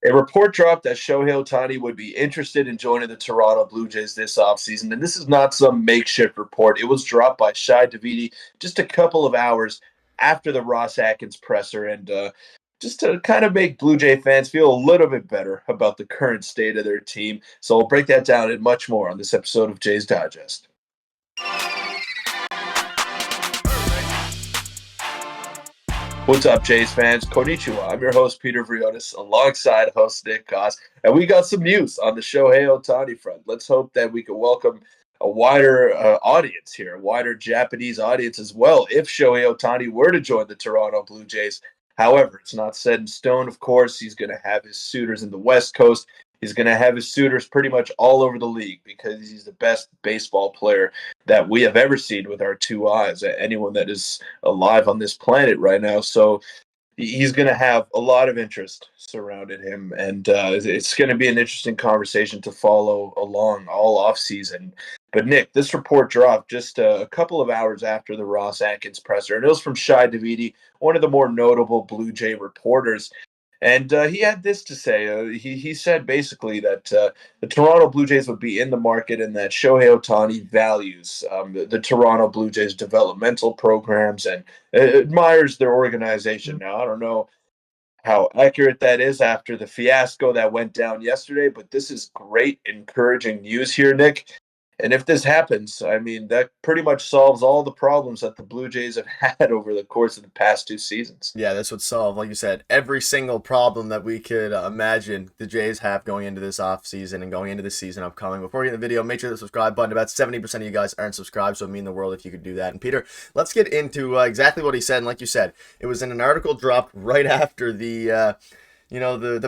A report dropped that Shohei Ohtani would be interested in joining the Toronto Blue Jays this offseason. And this is not some makeshift report. It was dropped by Shai Davidi just a couple of hours after the Ross Atkins presser. And just to kind of make Blue Jay fans feel a little bit better about the current state of their team. So we'll break that down and much more on this episode of Jays Digest. What's up, Jays fans? Konnichiwa. I'm your host, Peter Vryonis, alongside host Nick Goss. And we got some news on the Shohei Ohtani front. Let's hope that we can welcome a wider audience here, a wider Japanese audience as well, if Shohei Ohtani were to join the Toronto Blue Jays. However, it's not set in stone, of course. He's going to have his suitors in the West Coast. He's going to have his suitors pretty much all over the league because he's the best baseball player that we have ever seen with our two eyes, anyone that is alive on this planet right now. So he's going to have a lot of interest surrounding him, and it's going to be an interesting conversation to follow along all off season. But Nick, this report dropped just a couple of hours after the Ross Atkins presser, and it was from Shai Davidi, one of the more notable Blue Jay reporters. And he had this to say. He said basically that the Toronto Blue Jays would be in the market and that Shohei Ohtani values the Toronto Blue Jays developmental programs and admires their organization. Now, I don't know how accurate that is after the fiasco that went down yesterday, but this is great, encouraging news here, Nick. And if this happens, I mean, that pretty much solves all the problems that the Blue Jays have had over the course of the past two seasons. Yeah, this would solve, like you said, every single problem that we could imagine the Jays have going into this offseason and going into the season upcoming. Before we get in the video, make sure to subscribe button. About 70% of you guys aren't subscribed, so it would mean the world if you could do that. And Peter, let's get into exactly what he said. And like you said, it was in an article dropped right after the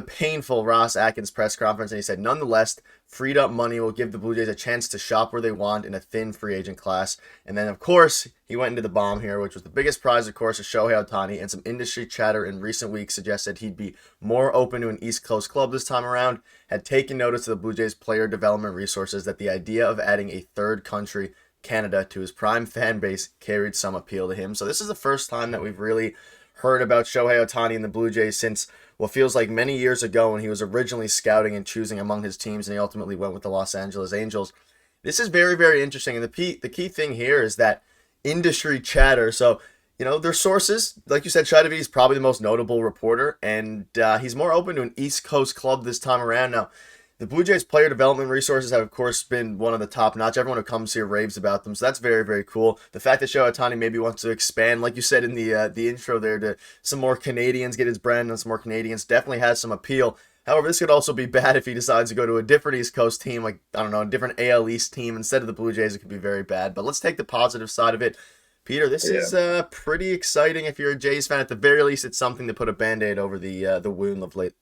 painful Ross Atkins press conference, and he said, nonetheless, freed up money will give the Blue Jays a chance to shop where they want in a thin free agent class. And then, of course, he went into the bomb here, which was the biggest prize, of course, of Shohei Ohtani, and some industry chatter in recent weeks suggested he'd be more open to an East Coast club this time around, had taken notice of the Blue Jays player development resources that the idea of adding a third country, Canada, to his prime fan base carried some appeal to him. So this is the first time that we've really heard about Shohei Ohtani and the Blue Jays since what feels like many years ago when he was originally scouting and choosing among his teams, and he ultimately went with the Los Angeles Angels. This is very, very interesting, and the key thing here is that industry chatter. So, their sources, like you said, Shai Davidi is probably the most notable reporter, and he's more open to an East Coast club this time around. Now, the Blue Jays player development resources have, of course, been one of the top notch. Everyone who comes here raves about them, so that's very, very cool. The fact that Shohei Ohtani maybe wants to expand, like you said in the intro there, to some more Canadians, get his brand on some more Canadians, definitely has some appeal. However, this could also be bad if he decides to go to a different East Coast team, like, I don't know, a different AL East team instead of the Blue Jays. It could be very bad. But let's take the positive side of it. Peter, this is pretty exciting if you're a Jays fan. At the very least, it's something to put a Band-Aid over the wound of late.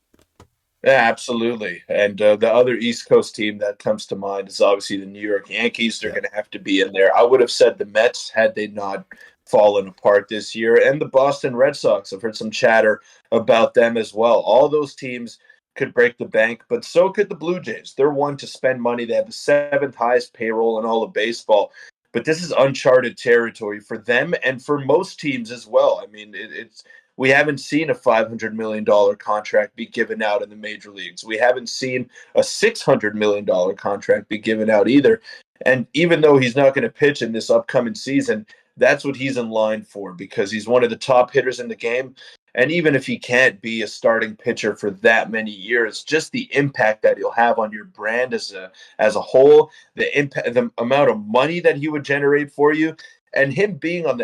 Yeah, absolutely. And the other East Coast team that comes to mind is obviously the New York Yankees. They're going to have to be in there. I would have said the Mets had they not fallen apart this year, and the Boston Red Sox. I've heard some chatter about them as well. All those teams could break the bank, but so could the Blue Jays. They're one to spend money. They have the seventh highest payroll in all of baseball. But this is uncharted territory for them and for most teams as well. I mean, it's we haven't seen a $500 million contract be given out in the major leagues. We haven't seen a $600 million contract be given out either. And even though he's not going to pitch in this upcoming season, that's what he's in line for because he's one of the top hitters in the game. And even if he can't be a starting pitcher for that many years, just the impact that he'll have on your brand as a whole, the impact, the amount of money that he would generate for you, and him being on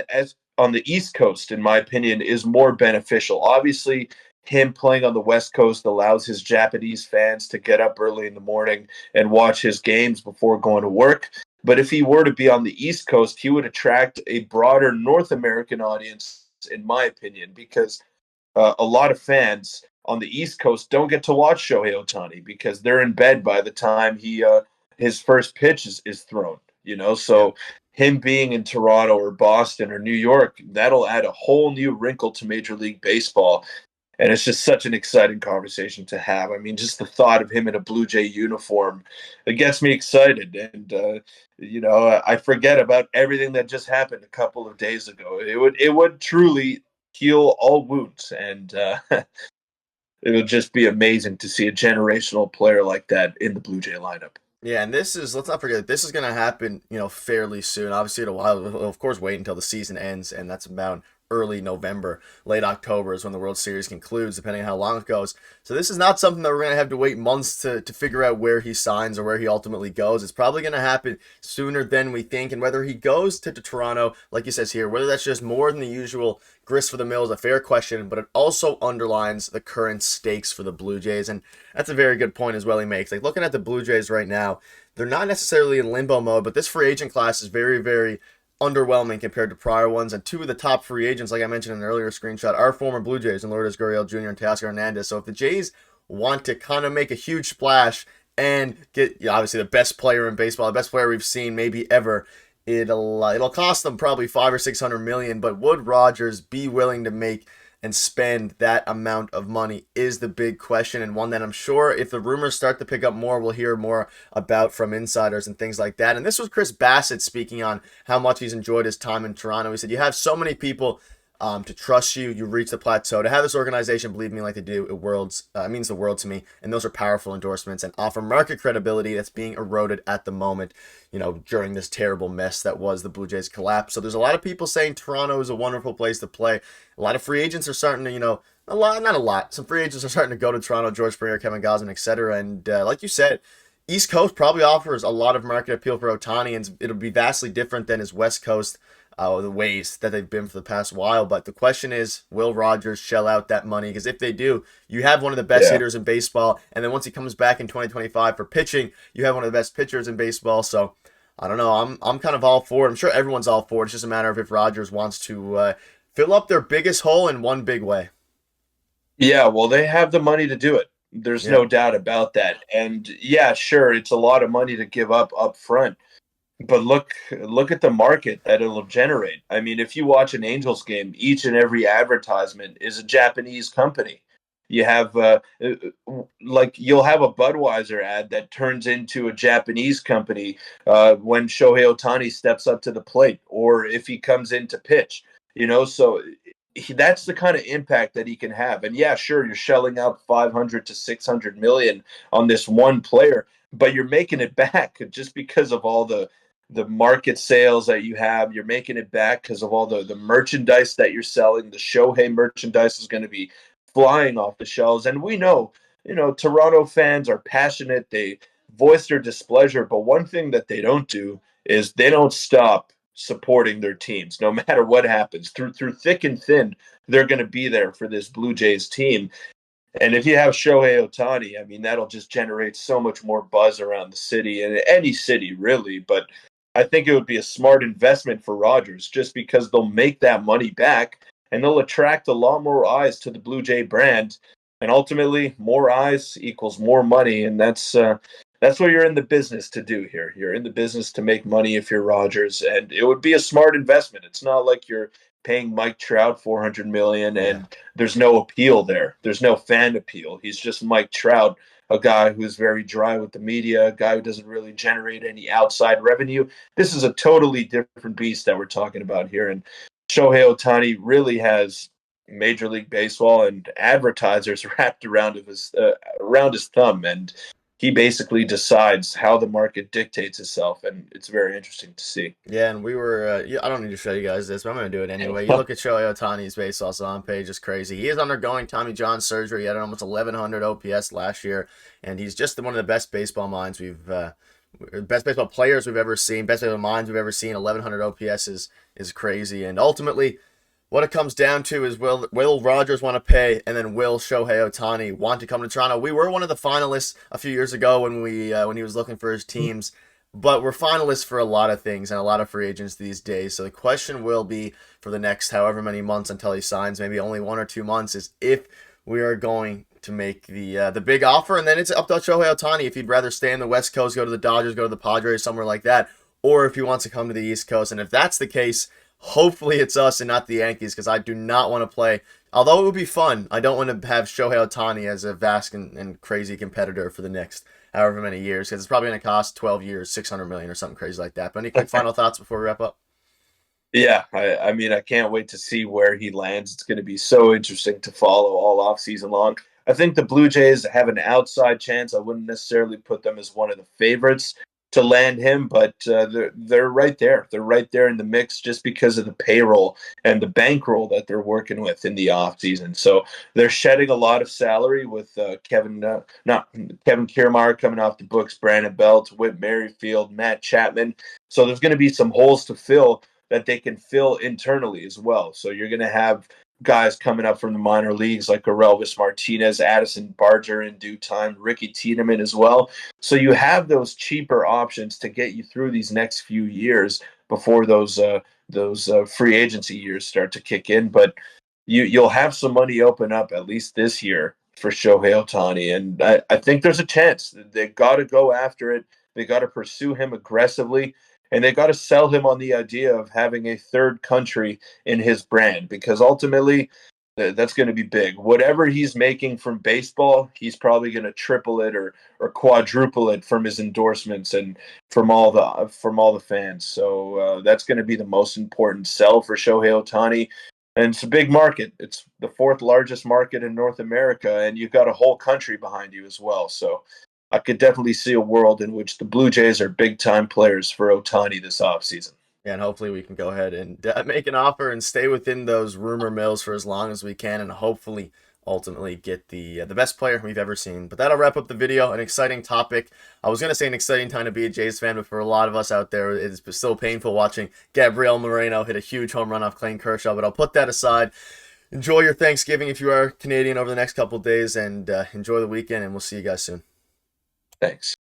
the East Coast, in my opinion, is more beneficial. Obviously, him playing on the West Coast allows his Japanese fans to get up early in the morning and watch his games before going to work. But if he were to be on the East Coast, he would attract a broader North American audience, in my opinion, because a lot of fans on the East Coast don't get to watch Shohei Ohtani because they're in bed by the time his first pitch is thrown. So him being in Toronto or Boston or New York, that'll add a whole new wrinkle to Major League Baseball. And it's just such an exciting conversation to have. I mean, just the thought of him in a Blue Jay uniform, it gets me excited. And, I forget about everything that just happened a couple of days ago. It would truly heal all wounds. And it would just be amazing to see a generational player like that in the Blue Jay lineup. Yeah, and this is, let's not forget, this is going to happen, fairly soon. Obviously, we'll of course wait until the season ends, and that's about early November. Late October is when the World Series concludes, depending on how long it goes. So this is not something that we're going to have to wait months to figure out where he signs or where he ultimately goes. It's probably going to happen sooner than we think, and whether he goes to Toronto, like he says here, whether that's just more than the usual grist for the mill is a fair question, but it also underlines the current stakes for the Blue Jays, and that's a very good point as well he makes. Like, looking at the Blue Jays right now, they're not necessarily in limbo mode, but this free agent class is very, very underwhelming compared to prior ones. And two of the top free agents, like I mentioned in an earlier screenshot, are former Blue Jays and Lourdes Gurriel Jr. and Teoscar Hernandez. So if the Jays want to kind of make a huge splash and get, obviously the best player in baseball, the best player we've seen maybe ever, it'll cost them probably $500 or $600 million. But would Rogers be willing to make and spend that amount of money is the big question, and one that I'm sure if the rumors start to pick up more, we'll hear more about from insiders and things like that. And this was Chris Bassett speaking on how much he's enjoyed his time in Toronto. He said, you have so many people to trust you. You reach the plateau. To have this organization believe me like they do, it means the world to me. And those are powerful endorsements and offer market credibility that's being eroded at the moment, during this terrible mess that was the Blue Jays collapse. So there's a lot of people saying Toronto is a wonderful place to play. A lot of free agents are starting to, some free agents are starting to go to Toronto, George Springer, Kevin Gausman, etc. And like you said, East Coast probably offers a lot of market appeal for Ohtani, and it'll be vastly different than his West Coast the ways that they've been for the past while. But the question is, will Rogers shell out that money? Because if they do, you have one of the best hitters in baseball. And then once he comes back in 2025 for pitching, you have one of the best pitchers in baseball. So I don't know. I'm kind of all for it. I'm sure everyone's all for it. It's just a matter of if Rogers wants to fill up their biggest hole in one big way. Yeah, well, they have the money to do it. There's no doubt about that. And yeah, sure, it's a lot of money to give up front. But look at the market that it'll generate. I mean, if you watch an Angels game, each and every advertisement is a Japanese company. You have you'll have a Budweiser ad that turns into a Japanese company when Shohei Ohtani steps up to the plate, or if he comes in to pitch. So that's the kind of impact that he can have. And yeah, sure, you're shelling out 500 to 600 million on this one player, but you're making it back just because of all the market sales that you have. You're making it back because of all the merchandise that you're selling. The Shohei merchandise is going to be flying off the shelves. And we know, Toronto fans are passionate. They voice their displeasure. But one thing that they don't do is they don't stop supporting their teams, no matter what happens. Through thick and thin, they're going to be there for this Blue Jays team. And if you have Shohei Ohtani, I mean, that'll just generate so much more buzz around the city, and any city, really. But I think it would be a smart investment for Rogers, just because they'll make that money back and they'll attract a lot more eyes to the Blue Jay brand. And ultimately, more eyes equals more money. And that's what you're in the business to do here. You're in the business to make money if you're Rogers, and it would be a smart investment. It's not like you're paying Mike Trout $400 million and there's no appeal there. There's no fan appeal. He's just Mike Trout, a guy who's very dry with the media, a guy who doesn't really generate any outside revenue. This is a totally different beast that we're talking about here. And Shohei Ohtani really has Major League Baseball and advertisers wrapped around his thumb, and he basically decides how the market dictates itself, and it's very interesting to see. Yeah, and we were, I don't need to show you guys this, but I'm going to do it anyway. You look at Shohei Ohtani's baseball on page, it's crazy. He is undergoing Tommy John surgery. He had almost 1,100 OPS last year, and he's just one of the best baseball minds best baseball players we've ever seen, best baseball minds we've ever seen. 1,100 OPS is crazy, and ultimately, what it comes down to is will Rogers want to pay, and then will Shohei Ohtani want to come to Toronto? We were one of the finalists a few years ago when he was looking for his teams, but we're finalists for a lot of things and a lot of free agents these days. So the question will be for the next however many months until he signs, maybe only 1 or 2 months, is if we are going to make the big offer, and then it's up to Shohei Ohtani if he'd rather stay in the West Coast, go to the Dodgers, go to the Padres, somewhere like that, or if he wants to come to the East Coast. And if that's the case, hopefully it's us and not the Yankees, because I do not want to play. Although it would be fun, I don't want to have Shohei Ohtani as a vast and crazy competitor for the next however many years, because it's probably going to cost 12 years, $600 million or something crazy like that. But any quick final thoughts before we wrap up? Yeah, I mean, I can't wait to see where he lands. It's going to be so interesting to follow all off season long. I think the Blue Jays have an outside chance. I wouldn't necessarily put them as one of the favorites to land him, but they're right there. They're right there in the mix just because of the payroll and the bankroll that they're working with in the offseason. So they're shedding a lot of salary with not Kevin Kiermaier coming off the books, Brandon Belt, Whit Merrifield, Matt Chapman. So there's going to be some holes to fill that they can fill internally as well. So you're going to have guys coming up from the minor leagues like Orelvis Martinez, Addison Barger in due time, Ricky Tiedemann as well. So you have those cheaper options to get you through these next few years before those free agency years start to kick in. But you'll have some money open up at least this year for Shohei Ohtani, and I think there's a chance. They got to go after it. They got to pursue him aggressively, and they got to sell him on the idea of having a third country in his brand, because ultimately that's going to be big. Whatever he's making from baseball, he's probably going to triple it or quadruple it from his endorsements and from all the fans. So that's going to be the most important sell for Shohei Ohtani. And it's a big market. It's the fourth largest market in North America, and you've got a whole country behind you as well. So I could definitely see a world in which the Blue Jays are big-time players for Ohtani this offseason. Yeah, and hopefully we can go ahead and make an offer and stay within those rumor mills for as long as we can, and hopefully ultimately get the best player we've ever seen. But that'll wrap up the video. An exciting topic. I was going to say an exciting time to be a Jays fan, but for a lot of us out there, it's still painful watching Gabriel Moreno hit a huge home run off Clayton Kershaw. But I'll put that aside. Enjoy your Thanksgiving if you are Canadian over the next couple of days, and enjoy the weekend, and we'll see you guys soon. Thanks.